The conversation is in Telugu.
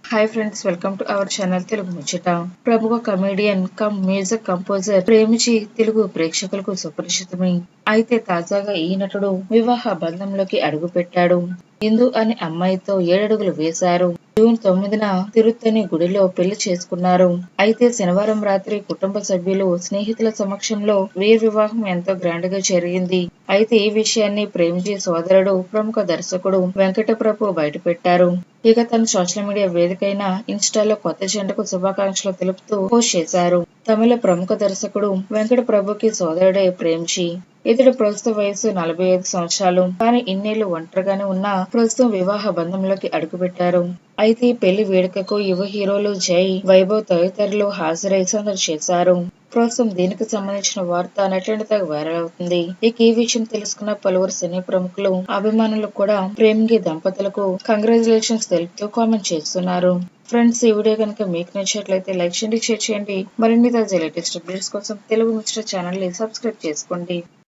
Hi friends, welcome to our channel Telugu Muchata. ప్రముఖ comedian cum music composer Premji Telugu ప్రేక్షకులకు సుపరిచితమే. అయితే తాజాగా ఈ నటుడు వివాహ బంధంలోకి అడుగు పెట్టాడు. ఇందు అనే అమ్మాయితో 7 అడుగులు వేశారు. జూన్ 9న తిరుత్తని గుడిలో పెళ్లి చేసుకున్నారు. అయితే శనివారం రాత్రి కుటుంబ సభ్యులు, స్నేహితుల సమక్షంలో వీరి వివాహం ఎంతో గ్రాండ్ గా జరిగింది. అయితే ఈ విషయాన్ని ప్రేమిజీ సోదరుడు, ప్రముఖ దర్శకుడు వెంకట ప్రభు బయటపెట్టారు. ఇక తన సోషల్ మీడియా వేదికైన ఇన్స్టాలో కొత్త జంటకు శుభాకాంక్షలు తెలుపుతూ పోస్ట్ చేశారు. తమిళ ప్రముఖ దర్శకుడు వెంకట ప్రభుకి సోదరుడే ప్రేమ్జీ. ఇతడు ప్రస్తుత వయసు 45 సంవత్సరాలు. కానీ ఇన్నేళ్లు ఒంటరిగానే ఉన్నా ప్రస్తుతం వివాహ బంధంలోకి అడుగుపెట్టారు. అయితే ఈ పెళ్లి వేడుకకు యువ హీరోలు జై, వైభవ్ తదితరులు హాజరై సందడి చేశారు. ప్రస్తుతం దీనికి సంబంధించిన వార్త నెట్టింట వైరల్ అవుతుంది. ఇక ఈ విషయం తెలుసుకున్న పలువురు సినీ ప్రముఖులు, అభిమానులు కూడా ప్రేమికి దంపతులకు కంగ్రాచులేషన్స్ తెలుపుతూ కామెంట్ చేస్తున్నారు. ఫ్రెండ్స్, ఈ వీడియో కనుక మీకు నచ్చినట్లయితే లైక్ చేయండి, షేర్ చేయండి. మరిన్ని తాజా లేటెస్ట్ అప్డేట్స్ కోసం తెలుగు ముచ్చట ఛానల్ ని సబ్స్క్రైబ్ చేసుకోండి.